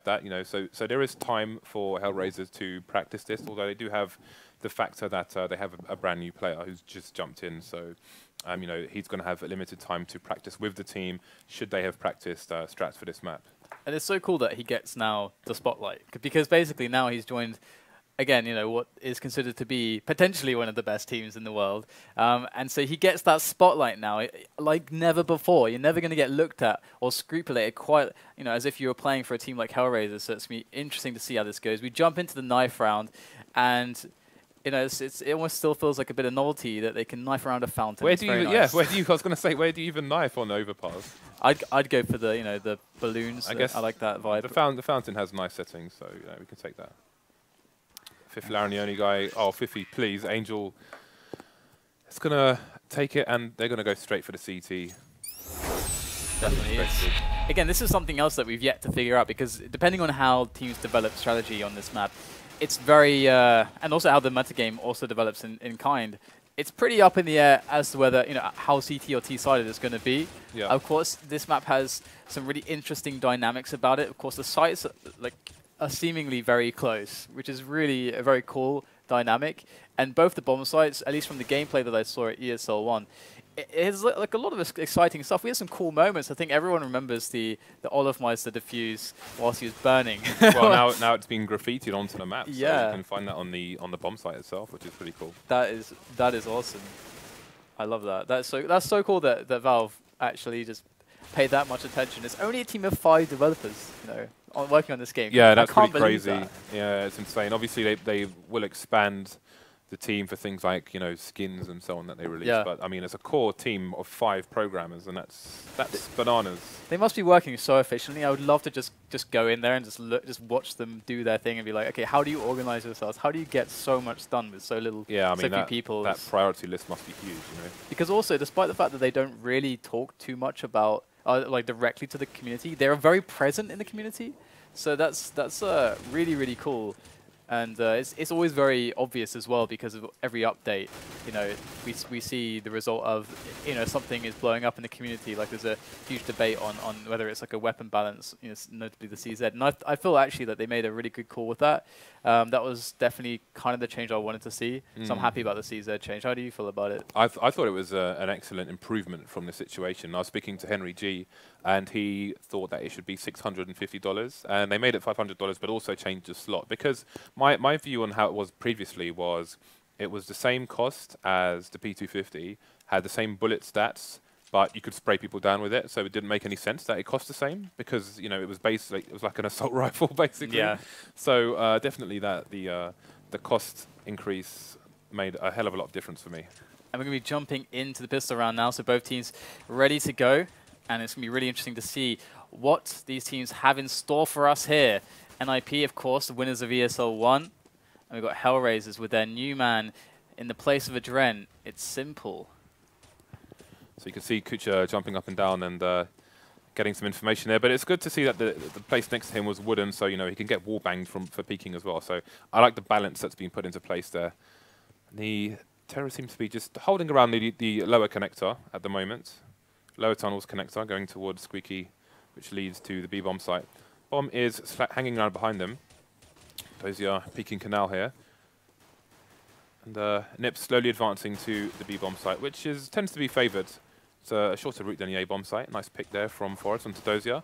that, you know, so there is time for HellRaisers to practice this, although they do have the factor that they have a brand new player who's just jumped in, so you know, he's going to have a limited time to practice with the team should they have practiced strats for this map. And it's so cool that he gets now the spotlight, because basically now he's joined, again, you know, what is considered to be potentially one of the best teams in the world. And so he gets that spotlight now, like never before. You're never going to get looked at or scrupulated quite, you know, as if you were playing for a team like HellRaisers. So it's going to be interesting to see how this goes. We jump into the knife round, and you know, it almost still feels like a bit of novelty that they can knife around a fountain. Where do you? Nice. Yeah, where do you? I was going to say, where do you even knife on overpass? I'd go for the, you know, the balloons. I guess I like that vibe. The fountain has nice settings, so you know, we can take that. Fifflaren, the only guy. Oh, Fiffy, please, Angel. It's gonna take it, and they're gonna go straight for the CT. Definitely is. Again, this is something else that we've yet to figure out, because depending on how teams develop strategy on this map, it's very, and also how the metagame also develops in kind, it's pretty up in the air as to whether, you know, how CT or T-sided it's going to be. Yeah. Of course, this map has some really interesting dynamics about it. Of course, the sites are seemingly very close, which is really a very cool dynamic. And both the bomb sites, at least from the gameplay that I saw at ESL1, it has like a lot of exciting stuff. We had some cool moments. I think everyone remembers the Olafmeister defuse whilst he was burning. Well, now it's been graffitied onto the map. Yeah. So you can find that on the bomb site itself, which is pretty cool. That is awesome. I love that. That's so cool that Valve actually just paid that much attention. It's only a team of 5 developers, you know, working on this game. Yeah, that's pretty crazy. That. Yeah, it's insane. Obviously, they will expand the team for things like, you know, skins and so on that they release. Yeah. But I mean, it's a core team of 5 programmers, and that's bananas. They must be working so efficiently. I would love to just go in there and just watch them do their thing and be like, okay, how do you organize yourselves? How do you get so much done with so little, yeah, I mean, so few people? That priority list must be huge, you know. Because also, despite the fact that they don't really talk too much about like directly to the community, they are very present in the community. So that's really, really cool. And it's always very obvious as well, because of every update, you know, we see the result of, you know, something is blowing up in the community. Like there's a huge debate on whether it's like a weapon balance, you know, notably the CZ. And I feel actually that they made a really good call with that. That was definitely kind of the change I wanted to see. So I'm happy about the CZ change. How do you feel about it? I thought it was an excellent improvement from the situation. I was speaking to Henry G, and he thought that it should be $650, and they made it $500, but also changed the slot, because my view on how it was previously was it was the same cost as the P250, had the same bullet stats, but you could spray people down with it, so it didn't make any sense that it cost the same, because, you know, it was basically, it was like an assault rifle basically. Yeah. So definitely that the cost increase made a hell of a lot of difference for me. And we're going to be jumping into the pistol round now, so both teams ready to go, and it's going to be really interesting to see what these teams have in store for us here. NiP, of course, the winners of ESL1. And we've got HellRaisers with their new man in the place of Adren. It's simple. So you can see Kucher jumping up and down and getting some information there. But it's good to see that the place next to him was wooden, so, you know, he can get wall banged for peeking as well. So I like the balance that's been put into place there. The Terror seems to be just holding around the lower connector at the moment. Lower tunnels connector going towards Squeaky, which leads to the B-bomb site. Bomb is hanging around behind them. Dosia peeking canal here. And NiP slowly advancing to the B-bomb site, which tends to be favoured. It's a shorter route than the A-bomb site. Nice pick there from Forrest onto Dosia.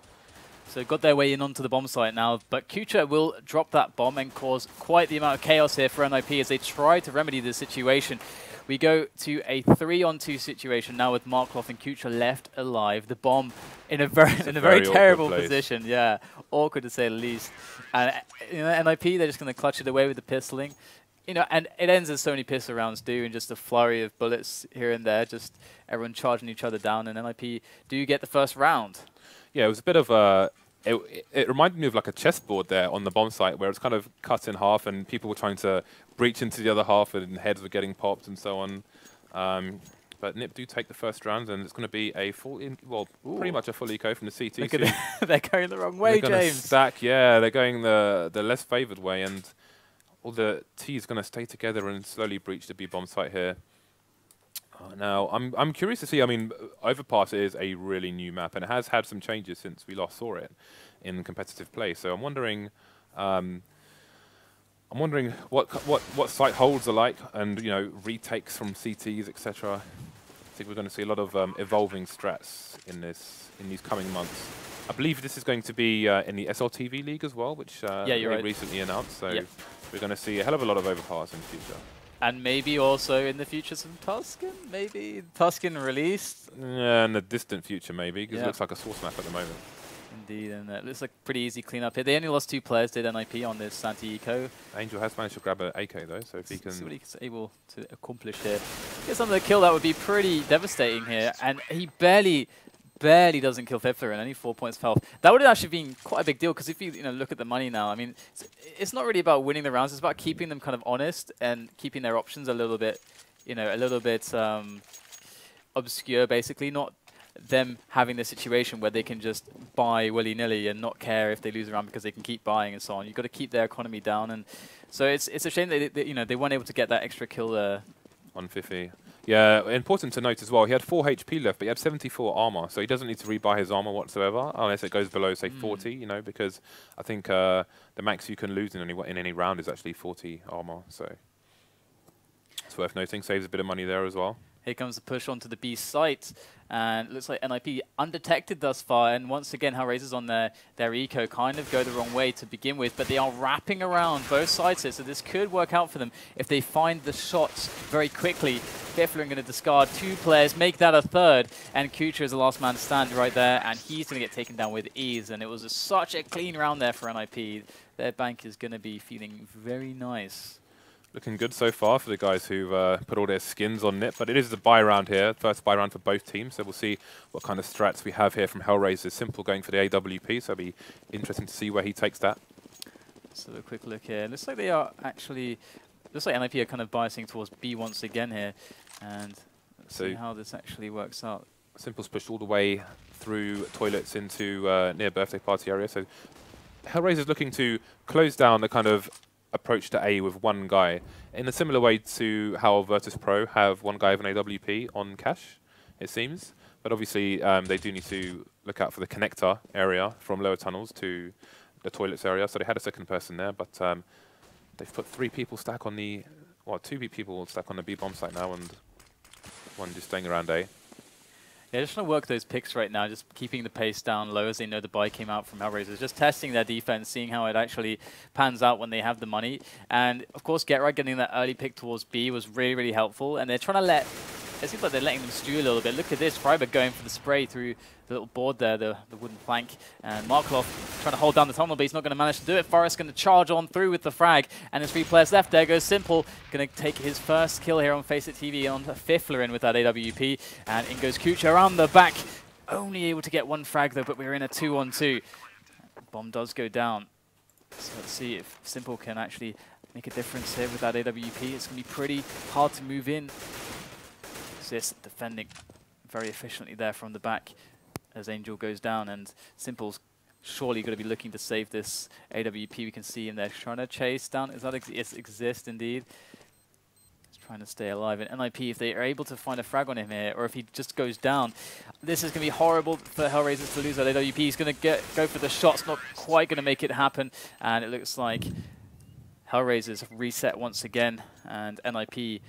So got their way in onto the bomb site now, but Kucher will drop that bomb and cause quite the amount of chaos here for NiP as they try to remedy the situation. We go to a 3-on-2 situation now with Markelov and Kucher left alive. The bomb in a very terrible position. Yeah, awkward to say the least. And you know, NiP, they're just going to clutch it away with the pistoling. You know, and it ends as so many pistol rounds do, and just a flurry of bullets here and there, just everyone charging each other down. And NiP do get the first round. Yeah, it was a bit of a... It reminded me of like a chessboard there on the bomb site, where it's kind of cut in half and people were trying to breach into the other half and heads were getting popped and so on. But NiP do take the first round, and it's going to be a pretty much a full eco from the CT. They're going the wrong way, James. Stack, yeah, they're going the less favoured way, and all the T is going to stay together and slowly breach the B-bomb site here. Now, I'm curious to see, I mean, Overpass is a really new map, and it has had some changes since we last saw it. in competitive play. So I'm wondering what site holds are like, and retakes from CTs, etc. I think we're going to see a lot of evolving strats in these coming months. I believe this is going to be in the SLTV League as well, which they recently announced. So we're going to see a hell of a lot of overpowers in the future. And maybe also in the future some Tusken? Maybe Tusken released? Yeah, in the distant future maybe, because it looks like a source map at the moment. Indeed, and it looks like pretty easy cleanup here. They only lost 2 players, did NiP on this Santi-Eco. Angel has managed to grab an AK though, so if he can... See what he's able to accomplish here. Get something to kill, that would be pretty devastating here. And he barely doesn't kill Fifflaren, only 4 points of health. That would have actually been quite a big deal, because if you look at the money now, I mean, it's not really about winning the rounds, it's about keeping them kind of honest and keeping their options a little bit, obscure, basically, not them having the situation where they can just buy willy-nilly and not care if they lose a round because they can keep buying and so on. You've got to keep their economy down, and so it's a shame that they weren't able to get that extra kill there. 150. Yeah, important to note as well, he had 4 HP left, but he had 74 armor, so he doesn't need to rebuy his armor whatsoever, unless it goes below, say, 40, because I think the max you can lose in any round is actually 40 armor, so it's worth noting. Saves a bit of money there as well. Here comes the push onto the B site, and it looks like NiP undetected thus far, and once again HellRaisers on their eco kind of go the wrong way to begin with, but they are wrapping around both sides here, so this could work out for them if they find the shots very quickly. Fifflaren going to discard 2 players, make that a 3rd, and Kucher is the last man to stand right there, and he's going to get taken down with ease, and it was such a clean round there for NiP. Their bank is going to be feeling very nice. Looking good so far for the guys who've put all their skins on NiP, but it is the buy round here, first buy round for both teams, so we'll see what kind of strats we have here from HellRaisers. Simple going for the AWP, so it'll be interesting to see where he takes that. So a quick look here. Looks like they are actually, looks like NiP are kind of biasing towards B once again here, and let's see how this actually works out. Simple's pushed all the way through toilets into near birthday party area, so HellRaisers looking to close down the kind of approach to A with one guy, in a similar way to how Virtus.pro have one guy of an AWP on cache, it seems. But obviously they do need to look out for the connector area from lower tunnels to the toilets area, so they had a second person there, but they've put 3 people stack on the, well, 2 people stack on the B bomb site now, and 1 just staying around A. Yeah, just trying to work those picks right now, just keeping the pace down low as they know the buy came out from HellRaisers, just testing their defense, seeing how it actually pans out when they have the money. And of course, GetRight getting that early pick towards B was really, really helpful. And they're trying to let, it seems like they're letting them stew a little bit. Look at this, Friberg going for the spray through the little board there, the wooden plank. And Markelov trying to hold down the tunnel, but he's not going to manage to do it. Forrest going to charge on through with the frag. And there's 3 players left. There goes Simple, going to take his first kill here on FaceitTV on Fifflaren with that AWP. And in goes Kucher around the back. Only able to get 1 frag though, but we're in a 2-on-2. Bomb does go down. So let's see if Simple can actually make a difference here with that AWP. It's going to be pretty hard to move in. Xizt defending very efficiently there from the back as Angel goes down, and Simple's surely going to be looking to save this AWP. We can see him there trying to chase down. Is that Xizt indeed? He's trying to stay alive. And NiP, if they are able to find a frag on him here, or if he just goes down, this is going to be horrible for HellRaisers to lose that AWP. He's going to go for the shots, not quite going to make it happen, and it looks like HellRaisers reset once again, and NiP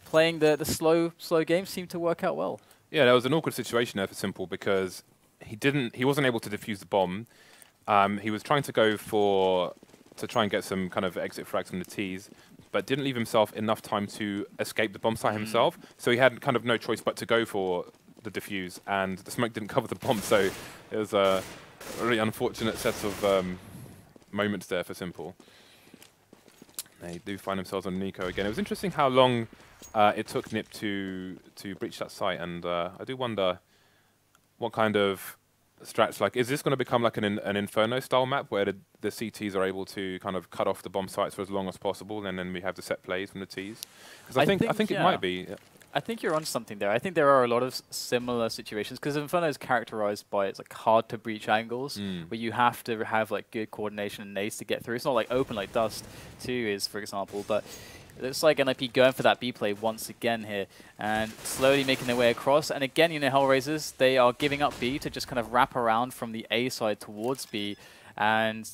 playing the slow game seemed to work out well. Yeah, there was an awkward situation there for Simple because he wasn't able to defuse the bomb. He was trying to go to try and get some kind of exit frags from the T's, but didn't leave himself enough time to escape the bomb site himself. So he had kind of no choice but to go for the defuse, and the smoke didn't cover the bomb. So it was a really unfortunate set of moments there for Simple. They do find themselves on Nico again. It was interesting how long it took NiP to breach that site, and I do wonder what kind of strats, like, is this going to become like an Inferno style map where the CTs are able to kind of cut off the bomb sites for as long as possible, and then we have the set plays from the Ts? Because I think it might be. Yeah. I think you're on something there. I think there are a lot of similar situations because Inferno is characterized by its like hard to breach angles where you have to have like good coordination and nades to get through. It's not like open like Dust 2 is, for example, but It looks like NiP going for that B play once again here and slowly making their way across. And again, you know, HellRaisers, they are giving up B to just kind of wrap around from the A side towards B. And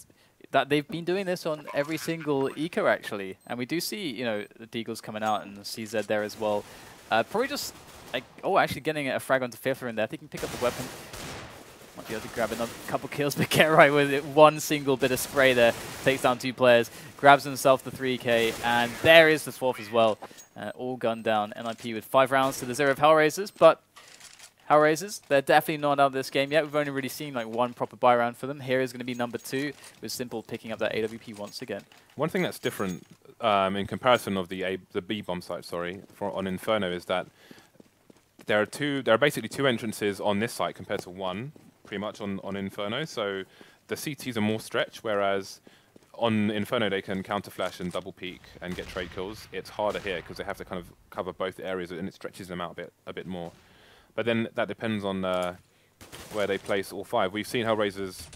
that they've been doing this on every single eco, actually. And we do see, you know, the Deagles coming out and Xizt there as well. Probably just, like, oh, actually getting a frag onto Fifflaren there. If he can pick up the weapon, might be able to grab another couple kills, but get right with it. One single bit of spray there, takes down 2 players, grabs himself the 3k, and there is the 4th as well. All gunned down. NiP with 5 rounds to the 0 of HellRaisers, but HellRaisers, they're definitely not out of this game yet. We've only really seen like 1 proper buy round for them. Here is going to be number 2, with Simple picking up that AWP once again. One thing that's different in comparison of the B bomb site, on Inferno is that there are basically 2 entrances on this site compared to 1, pretty much on Inferno. So the CTs are more stretched, whereas on Inferno they can counter flash and double peek and get trade kills. It's harder here because they have to kind of cover both areas, and it stretches them out a bit more. But then that depends on where they place all 5. We've seen HellRaisers,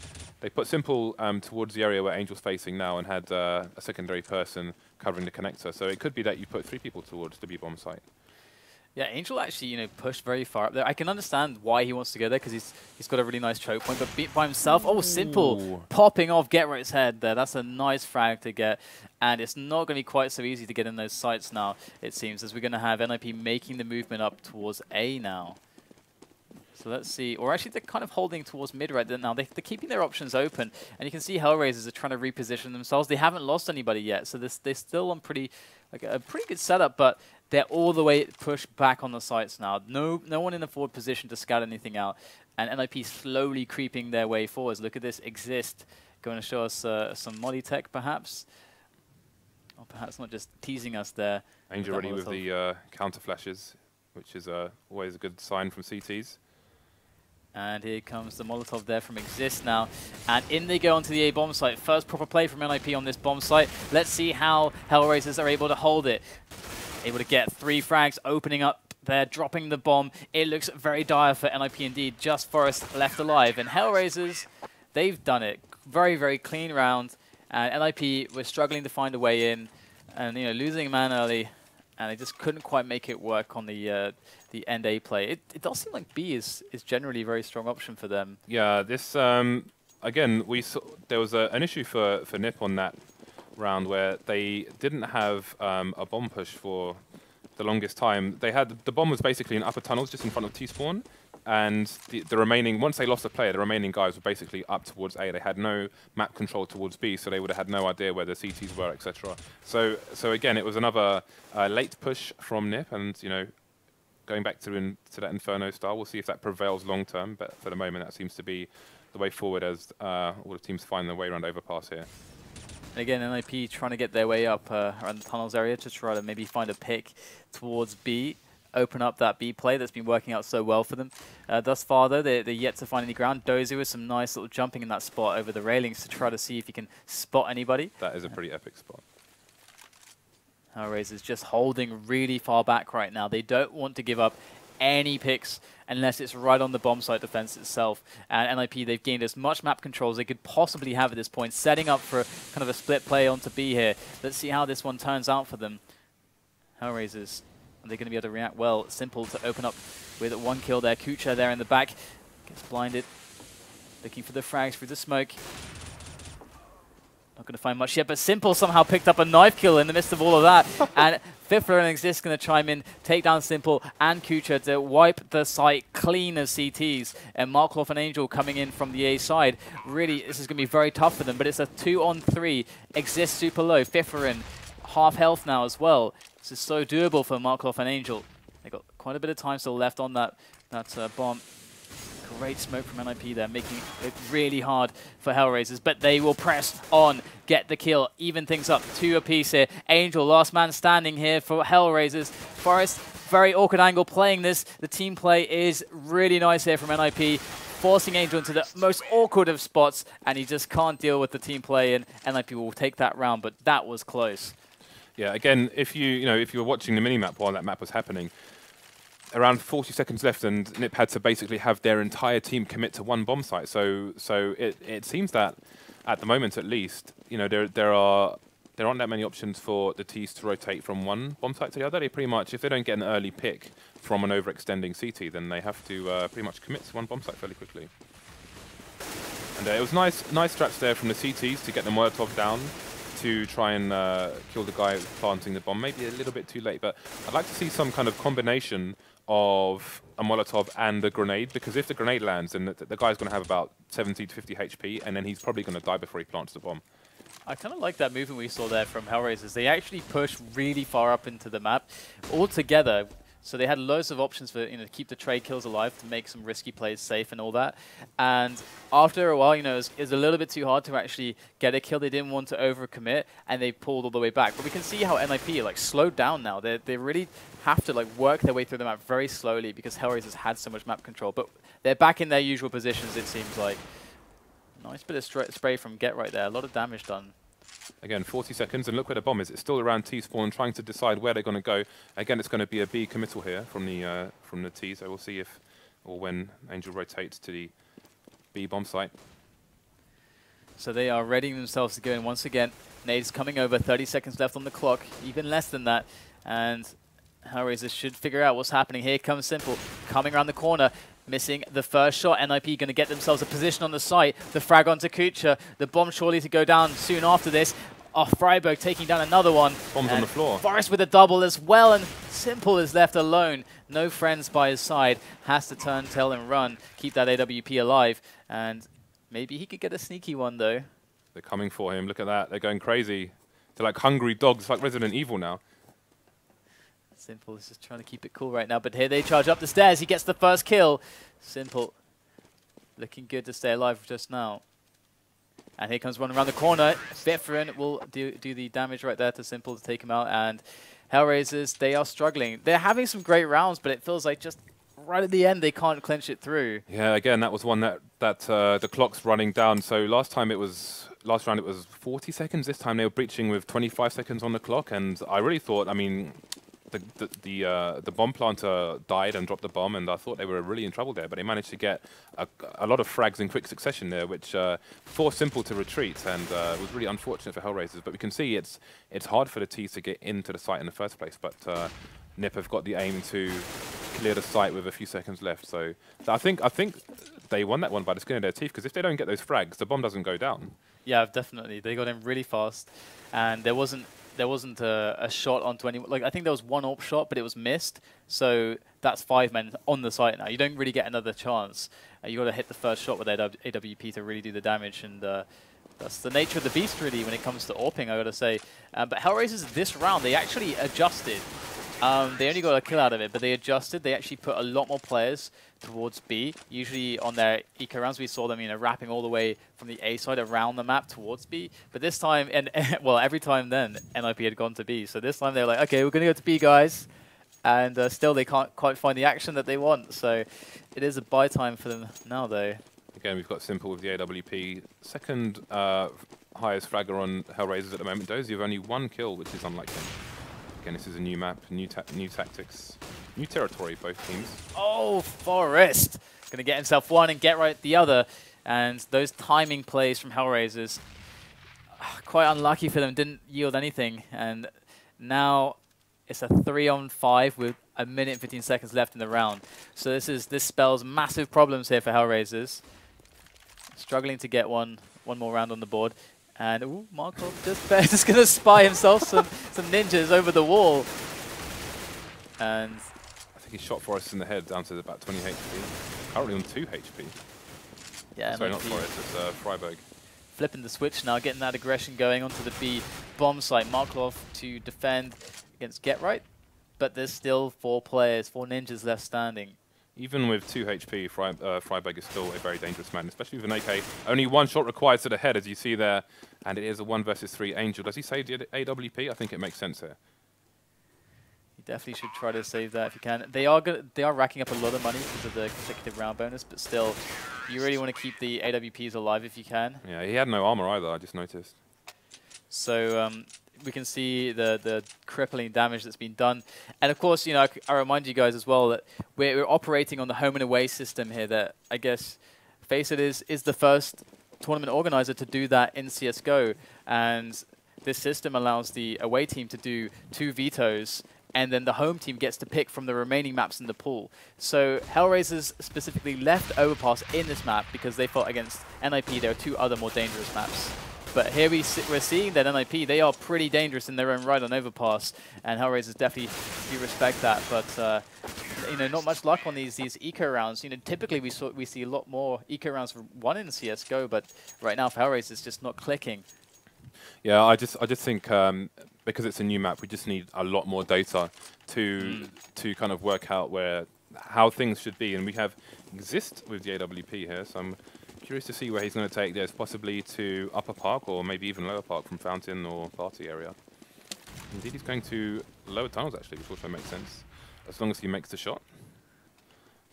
they put Simple towards the area where Angel's facing now and had a secondary person covering the connector. So it could be that you put 3 people towards the B-bomb site. Yeah, Angel actually, you know, pushed very far up there. I can understand why he wants to go there because he's got a really nice choke point, but beat by himself. Oh, Simple popping off Get Right's head there. That's a nice frag to get, and it's not going to be quite so easy to get in those sites now, it seems, as we're going to have NiP making the movement up towards A now. So let's see. Or actually, they're kind of holding towards mid right now. They're keeping their options open, and you can see HellRaisers are trying to reposition themselves. They haven't lost anybody yet, so they're still on a pretty good setup, but they're all the way pushed back on the sites now. No one in a forward position to scout anything out, and NiP slowly creeping their way forwards. Look at this, Xizt going to show us some molly tech, perhaps. Or perhaps not, just teasing us there. Angel ready with the counter flashes, which is always a good sign from CTs. And here comes the Molotov there from Xizt now. And in they go onto the A bomb site. First proper play from NiP on this bomb site. Let's see how HellRaisers are able to hold it. Able to get 3 frags, opening up there, dropping the bomb. It looks very dire for NiP indeed. Just Forest left alive. And HellRaisers, they've done it. Very, very clean round. And NiP were struggling to find a way in. And, you know, losing a man early. And they just couldn't quite make it work on the end A play. It does seem like B is generally a very strong option for them. Yeah, this again, we saw there was an issue for NiP on that round where they didn't have a bomb push for the longest time. They had the bomb was basically in upper tunnels just in front of T-spawn, and the remaining, once they lost a player, the remaining guys were basically up towards A. They had no map control towards B, so they would have had no idea where the CTs were, etc. So again, it was another late push from NiP, and you know, going back to that Inferno style, we'll see if that prevails long term. But for the moment, that seems to be the way forward as all the teams find their way around overpass here. And again, NiP trying to get their way up around the tunnels area to try to maybe find a pick towards B. Open up that B play that's been working out so well for them. Thus far, though, they're yet to find any ground. Dosia with some nice little jumping in that spot over the railings to try to see if he can spot anybody. That is a pretty epic spot. again, if you were watching the mini-map while that map was happening, around 40 seconds left, and NiP had to basically have their entire team commit to 1 bomb site. So it seems that at the moment, at least, you know, there are there aren't that many options for the T's to rotate from one bomb site to the other. They pretty much, if they don't get an early pick from an overextending CT, then they have to pretty much commit to one bomb site fairly quickly. And it was nice strats there from the CTs to get the Molotov down to try and kill the guy planting the bomb. Maybe a little bit too late, but I'd like to see some kind of combination of a Molotov and a grenade, because if the grenade lands, then the guy's going to have about 70 to 50 HP, and then he's probably going to die before he plants the bomb. I kind of like that movement we saw there from HellRaisers. They actually pushed really far up into the map all together. So they had loads of options for, to keep the trade kills alive, to make some risky plays safe and all that. And after a while, it was a little bit too hard to actually get a kill. They didn't want to overcommit, and they pulled all the way back. But we can see how NiP slowed down now. They really have to work their way through the map very slowly, because HellRaisers had so much map control. But they're back in their usual positions, it seems like. Nice bit of spray from Get right there. A lot of damage done. Again, 40 seconds, and look where the bomb is. It's still around T spawn, trying to decide where they're going to go. Again, it's going to be a B committal here from the T, so we'll see if or when Angel rotates to the B bomb site. So they are readying themselves to go in once again. Nade's coming over, 30 seconds left on the clock, even less than that. And HellRaisers should figure out what's happening. Here comes Simple, coming around the corner. Missing the first shot. NiP going to get themselves a position on the site. The frag onto Kucher. The bomb surely to go down soon after this. Oh, Friberg taking down another one. Bombs on the floor. Forrest with a double as well, and Simple is left alone. No friends by his side. Has to turn tail and run. Keep that AWP alive. And maybe he could get a sneaky one, though. They're coming for him. Look at that. They're going crazy. They're like hungry dogs. It's like Resident Evil now. Simple is just trying to keep it cool right now, but here they charge up the stairs. He gets the first kill. Simple looking good to stay alive just now. And here comes one around the corner. Fifflaren will do the damage right there to Simple to take him out. And HellRaisers, they are struggling. They're having some great rounds, but it feels like just right at the end they can't clinch it through. Yeah, again, that was one that the clock's running down. So last round it was 40 seconds. This time they were breaching with 25 seconds on the clock, and I really thought, the bomb planter died and dropped the bomb, and I thought they were really in trouble there, but they managed to get a lot of frags in quick succession there, which forced Simple to retreat, and was really unfortunate for HellRaisers. But we can see it's hard for the T's to get into the site in the first place, but NiP have got the aim to clear the site with a few seconds left. So I think they won that one by the skin of their teeth, because if they don't get those frags, the bomb doesn't go down. Yeah, definitely. They got in really fast, and there wasn't a shot onto anyone. I think there was one AWP shot, but it was missed. So that's 5 men on the site now. You don't really get another chance. You got to hit the first shot with AWP to really do the damage, and that's the nature of the beast, really, when it comes to AWPing, I got to say. But HellRaisers this round, they actually adjusted. They only got a kill out of it, but they adjusted. They actually put a lot more players towards B. Usually on their eco rounds, we saw them, wrapping all the way from the A side around the map towards B. But this time, well, every time then, NiP had gone to B. So this time they were like, okay, we're going to go to B, guys. And still they can't quite find the action that they want. So it is a buy time for them now, though. Again, we've got Simple with the AWP. Second highest fragger on HellRaisers at the moment. Dosia have only 1 kill, which is unlike him. Again, this is a new map, new tactics, new territory, both teams. Oh, Forrest! Going to get himself one and get right the other. And those timing plays from HellRaisers, quite unlucky for them, didn't yield anything. And now it's a 3-on-5 with 1 minute and 15 seconds left in the round. So this spells massive problems here for HellRaisers. Struggling to get one more round on the board. And ooh, Markelov just going to spy himself some ninjas over the wall. And I think he shot Forrest in the head down to about 20 HP. Currently on 2 HP. Yeah, sorry, not Forrest, it's Friberg. Flipping the switch now, getting that aggression going onto the B bomb site. Markelov to defend against Get Right, but there's still 4 players, 4 ninjas left standing. Even with 2 HP, Friberg is still a very dangerous man, especially with an AK. Only 1 shot required to the head, as you see there, and it is a 1 versus 3 Angel. Does he save the AWP? I think it makes sense here. You definitely should try to save that if you can. They are racking up a lot of money because of the consecutive round bonus, but still, you really want to keep the AWPs alive if you can. Yeah, he had no armor either, I just noticed. So we can see the crippling damage that's been done. And of course, I remind you guys as well that we're operating on the home and away system here, that I guess FACEIT is the first tournament organizer to do that in CSGO. And this system allows the away team to do 2 vetoes, and then the home team gets to pick from the remaining maps in the pool. So HellRaisers specifically left Overpass in this map because they fought against NiP. There are 2 other more dangerous maps. But here we're seeing that NiP, they are pretty dangerous in their own right on Overpass, and HellRaisers definitely do respect that. But you know, not much luck on these eco rounds. You know, typically we see a lot more eco rounds won in CS:GO, but right now for HellRaisers it's just not clicking. Yeah, I just think because it's a new map, we just need a lot more data to kind of work out how things should be. And we have Xizt with the AWP here, so I'm curious to see where he's going to take this, possibly to Upper Park or maybe even Lower Park from Fountain or Party area. Indeed, he's going to Lower Tunnels actually, which also makes sense, as long as he makes the shot.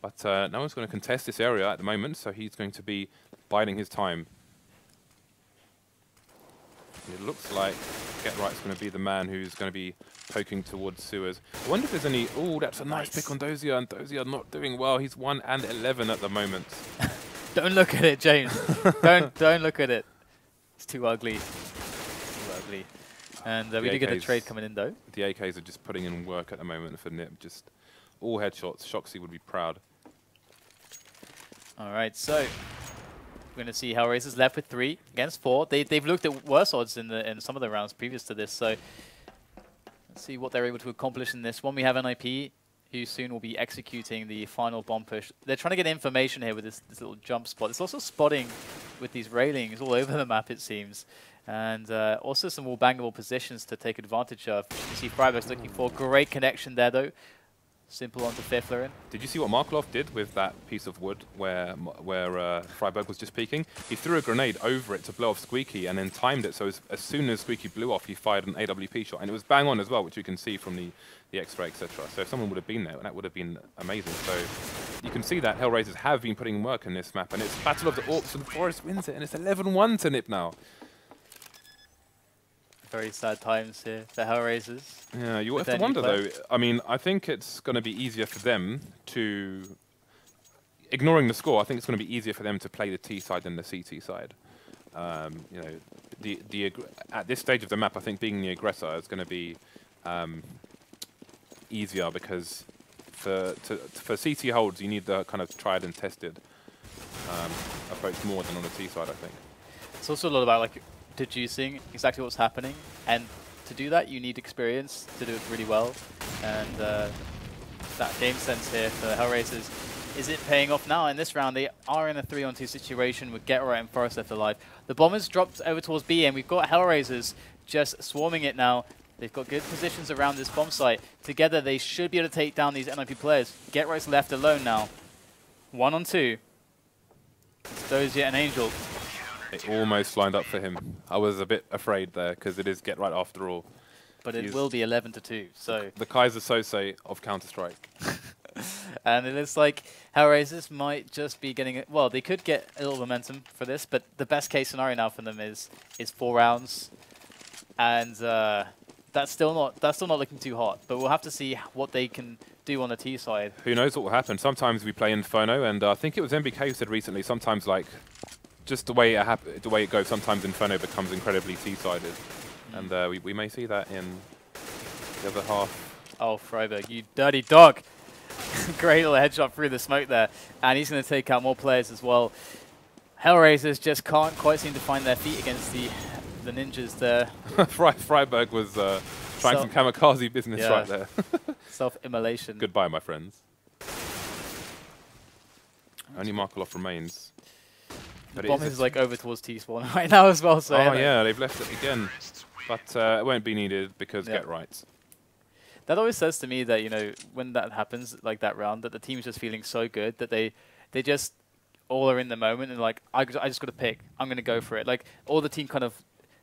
But no one's going to contest this area at the moment, so he's going to be biding his time. It looks like GetRight's going to be the man who's going to be poking towards sewers. I wonder if there's any... Oh, that's a nice pick on Dosia, and Dosia not doing well. He's 1 and 11 at the moment. Don't look at it, James. don't look at it. It's too ugly. Too ugly. And we do get a trade coming in, though. The AKs are just putting in work at the moment for NiP. Just all headshots. Shoxy would be proud. All right, so... We're going to see HellRaisers left with 3 against 4. They've looked at worse odds in some of the rounds previous to this, so let's see what they're able to accomplish in this one. We have NiP, who soon will be executing the final bomb push. They're trying to get information here with this little jump spot. There's also spotting with these railings all over the map, it seems, and also some more bangable positions to take advantage of. You see Friberg's looking for great connection there, though. Simple onto Fifflaren. Did you see what Markelov did with that piece of wood where Friberg was just peeking? He threw a grenade over it to blow off Squeaky and then timed it so as soon as Squeaky blew off, he fired an AWP shot. And it was bang on as well, which you can see from the X-ray, etc. So if someone would have been there, that would have been amazing. So you can see that HellRaisers have been putting work in this map. And it's Battle of the Orcs and the Forest wins it. And it's 11-1 to NiP now. Very sad times here for HellRaisers. Yeah, you have to wonder though. I mean, I think it's going to be easier for them to, ignoring the score, I think it's going to be easier for them to play the T side than the CT side. You know, at this stage of the map, I think being the aggressor is going to be easier because for CT holds, you need the kind of tried and tested approach more than on the T side, I think. It's also a lot about like deducing exactly what's happening, and to do that you need experience to do it really well, and that game sense here for HellRaisers, is it paying off now? In this round they are in a 3-on-2 situation with GetRight and Forest left alive. The bombers dropped over towards B, and we've got HellRaisers just swarming it now. They've got good positions around this bomb site. Together they should be able to take down these NiP players. GetRight's left alone now. 1-on-2. It's Dosia and Angel. It almost lined up for him. I was a bit afraid there because it is GetRight after all. But it will be 11-2. So the Kaiser Sose of Counter-Strike. And it looks like HellRaisers might just be getting it. Well, they could get a little momentum for this, but the best case scenario now for them is 4 rounds, and that's still not looking too hot. But we'll have to see what they can do on the T side. Who knows what will happen? Sometimes we play Inferno, and I think it was MBK who said recently. Sometimes like. Just the way it goes, sometimes Inferno becomes incredibly T-sided, and we may see that in the other half. Oh, Friberg, you dirty dog! Great little headshot through the smoke there, and he's going to take out more players as well. HellRaisers just can't quite seem to find their feet against the ninjas there. Friberg was trying some kamikaze business right there. Self-immolation. Goodbye, my friends. Only Markelov remains. The bomb is like over towards T-spawn right now as well. So yeah, they've left it again. But it won't be needed because GetRight. That always says to me that, you know, when that happens, like that round, that the team's just feeling so good that they just all are in the moment and like, I just got to pick. I'm going to go for it. Like all the team kind of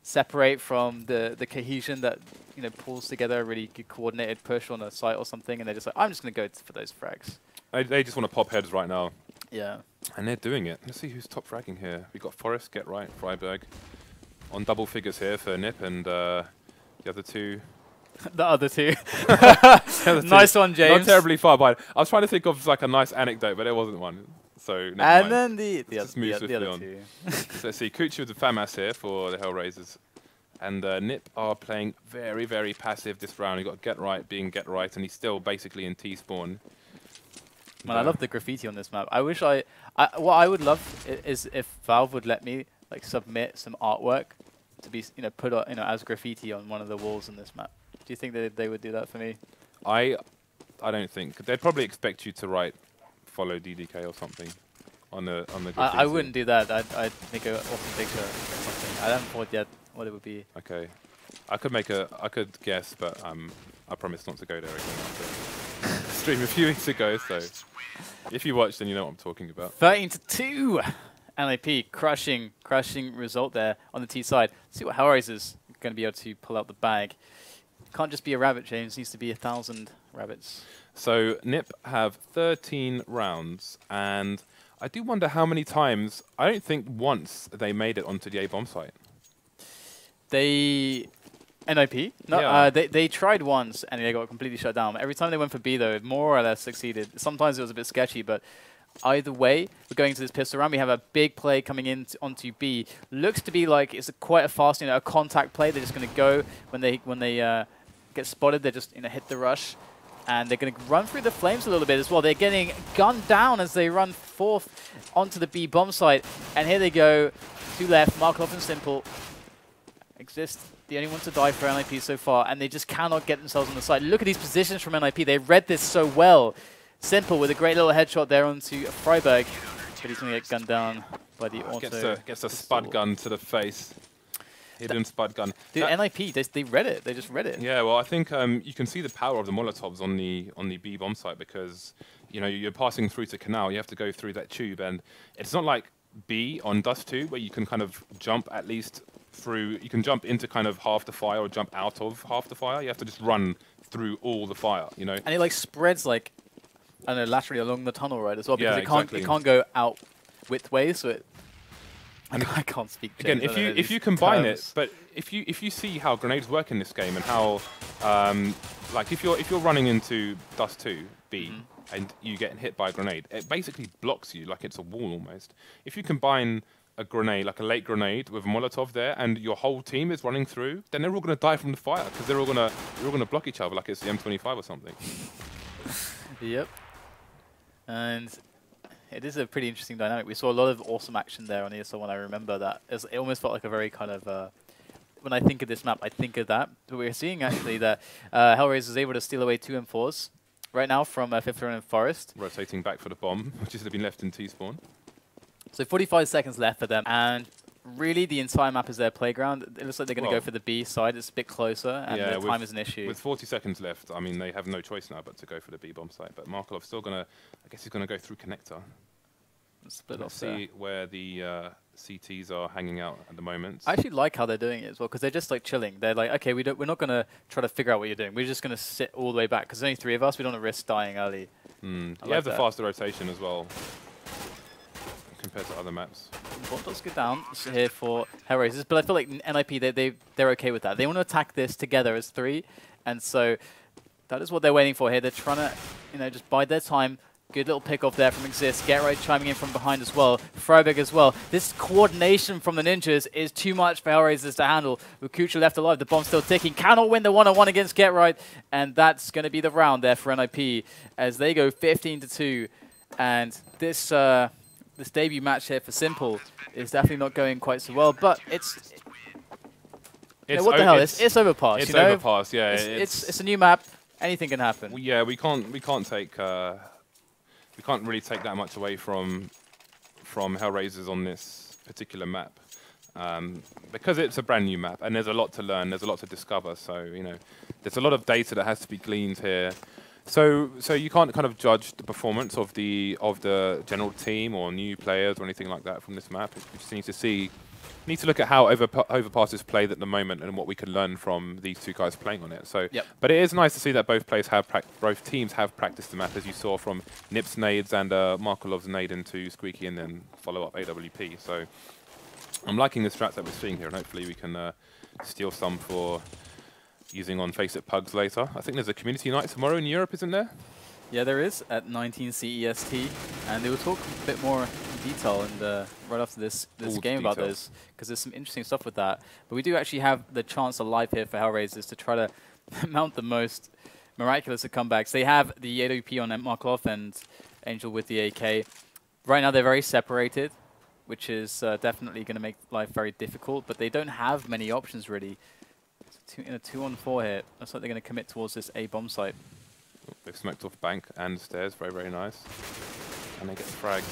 separate from the cohesion that, you know, pulls together a really good coordinated push on a site or something, and they're just like, I'm just going to go for those frags. They just want to pop heads right now. Yeah. And they're doing it. Let's see who's top fragging here. We've got Forest, GetRight, Friberg. On double figures here for NiP, and the other two. The other two. Nice one, James. Not terribly far behind. I was trying to think of like a nice anecdote, but there wasn't one. So never mind. Then the other two. So let's see, kucher with the FAMAS here for the HellRaisers. And NiP are playing very, very passive this round. You've got Get Right being Get Right, and he's still basically in T-spawn. Man, I love the graffiti on this map. I wish what I would love is if Valve would let me like submit some artwork to be put as graffiti on one of the walls in this map. Do you think that they would do that for me? I don't think. They'd probably expect you to write "follow DDK" or something on the graffiti. I wouldn't do that. I'd make an awesome picture or something. I haven't thought yet what it would be. Okay, I could guess, but I promise not to go there again after stream a few weeks ago. So if you watched, then you know what I'm talking about. 13-2, NiP crushing result there on the T side. Let's see what HellRaisers is going to be able to pull out the bag. Can't just be a rabbit, James. Needs to be 1,000 rabbits. So NiP have 13 rounds, and I do wonder how many times. I don't think once they made it onto the A bomb site. NiP? No, yeah. they tried once and they got completely shut down. Every time they went for B, though, it more or less succeeded. Sometimes it was a bit sketchy, but either way, we're going to this pistol round. We have a big play coming in onto B. Looks to be like it's quite a fast, a contact play. They're just going to go when they get spotted. They're just hit the rush, and they're going to run through the flames a little bit as well. They're getting gunned down as they run forth onto the B bomb site, and here they go. Two left, Markelov and Simple. Xizt, the only one to die for NiP so far, and they just cannot get themselves on the side. Look at these positions from NiP. They read this so well. Simple with a great little headshot there onto Friberg, but he's going to get gunned down by the auto. Gets a spud gun to the face. Hidden spud gun. Dude, NiP, they read it. They just read it. Yeah, well, I think you can see the power of the Molotovs on the B bomb site because you're passing through to Canal. You have to go through that tube, and it's not like B on Dust 2 where you can kind of jump at least through. You can jump into kind of half the fire or jump out of half the fire. You have to just run through all the fire. And it spreads I don't know, laterally along the tunnel, right, as well, because exactly. it can't go out widthways, so it. I can't speak. Again, if you combine it, but if you see how grenades work in this game and how, if you're running into Dust 2 B and you get hit by a grenade, it basically blocks you like it's a wall almost. If you combine a grenade, like a late grenade, with a Molotov there, and your whole team is running through, then they're all going to die from the fire because you're all going to block each other like it's the M25 or something. Yep. And it is a pretty interesting dynamic. We saw a lot of awesome action there on ESL1. I remember that. It almost felt like a very kind of... when I think of this map, I think of that. But we're seeing actually that HellRaisers is able to steal away 2 M4s right now from Fifflaren and Forest. Rotating back for the bomb, which has been left in T-spawn. So 45 seconds left for them. And really, the entire map is their playground. It looks like they're going to go for the B side. It's a bit closer, and the time is an issue. With 40 seconds left, I mean, they have no choice now but to go for the B bomb site. But Markelov's still going to, I guess he's going to go through connector. Let's see where the CTs are hanging out at the moment. I actually like how they're doing it as well, because they're just chilling. They're like, okay, we're not going to try to figure out what you're doing. We're just going to sit all the way back, because there's only 3 of us. We don't want to risk dying early. You have the faster rotation as well compared to other maps. Bot does go down here for HellRaisers, but I feel like NiP, they're okay with that. They want to attack this together as 3, and so that is what they're waiting for here. They're trying to, just bide their time. Good little pick off there from Xizt. Get Right chiming in from behind as well. Friberg as well. This coordination from the ninjas is too much for HellRaisers to handle. With Kucher left alive, the bomb's still ticking. Cannot win the 1-on-1 against Get Right, and that's going to be the round there for NiP as they go 15-2. And this debut match here for Simple is definitely not going quite so well, but it's what the hell? It's overpass. It's overpass. Yeah, it's a new map. Anything can happen. Yeah, we can't really take that much away from HellRaisers on this particular map because it's a brand new map and there's a lot to learn. There's a lot to discover. So there's a lot of data that has to be gleaned here. So you can't kind of judge the performance of the general team or new players or anything like that from this map. We just need to look at how Overpass is played at the moment and what we can learn from these 2 guys playing on it. So, but it is nice to see that both teams have practiced the map, as you saw from NiP's nades and Markelov's nade into Squeaky and then follow up AWP. So I'm liking the strats that we're seeing here, and hopefully we can steal some for using on FACEIT Pugs later. I think there's a community night tomorrow in Europe, isn't there? Yeah, there is, at 19 CEST, and they will talk a bit more in detail and right after this game about this, because there's some interesting stuff with that. But we do actually have the chance alive here for HellRaisers to try to mount the most miraculous of comebacks. They have the AWP on Markelov and Angel with the AK. Right now they're very separated, which is definitely going to make life very difficult, but they don't have many options really. In a 2-on-4 here, looks like they're going to commit towards this A bomb site. They've smoked off bank and stairs, very, very nice. And they get the frags.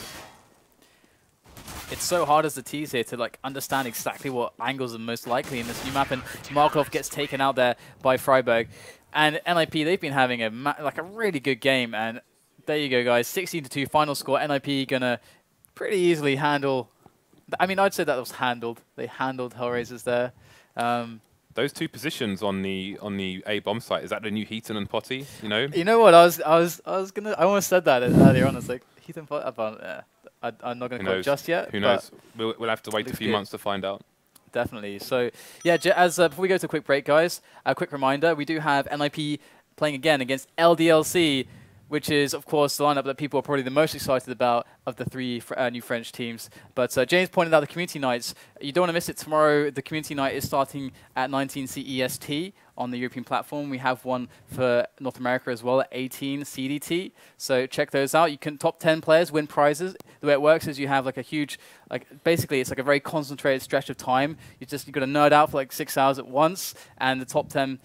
It's so hard as the T's here to like understand exactly what angles are most likely in this new map, and Markelov gets taken out there by Friberg. And NiP, they've been having a really good game, and there you go, guys. 16-2 final score. NiP gonna pretty easily handle. I mean, I'd say that was handled. They handled HellRaisers there. Those two positions on the A bomb site, is that the new Heaton and Potty? You know. You know what? I almost said that earlier on. It's like Heaton Potty. I'm not gonna call it just yet. Who knows? We'll have to wait a few months to find out. Definitely. So yeah, before we go to a quick break, guys, a quick reminder: we do have NiP playing again against LDLC, which is, of course, the lineup that people are probably the most excited about of the three new French teams. But James pointed out the community nights. You don't want to miss it. Tomorrow, the community night is starting at 19 CEST on the European platform. We have one for North America as well at 18 CDT. So check those out. You can top 10 players win prizes. The way it works is you have like a huge, basically it's like a very concentrated stretch of time. You've got to nerd out for like 6 hours at once, and the top 10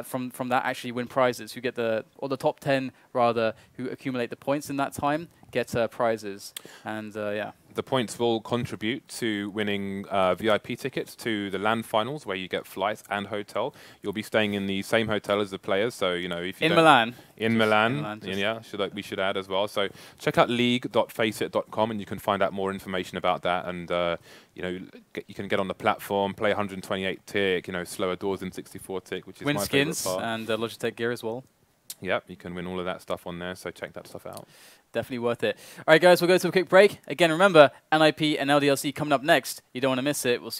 from that actually win prizes. Who get the top 10 rather, who accumulate the points in that time get prizes. And yeah. The points will contribute to winning VIP tickets to the LAN finals, where you get flights and hotel. You'll be staying in the same hotel as the players, so you know if you in Milan. In Milan, yeah, we should add as well. So check out league.faceit.com, and you can find out more information about that. And you know, you can get on the platform, play 128 tick, you know, slower doors in 64 tick, which is win my favorite skins part. and Logitech gear as well. Yep, you can win all of that stuff on there. So check that stuff out. Definitely worth it. All right, guys, we'll go to a quick break. Again, remember, NiP and LDLC coming up next. You don't want to miss it. We'll see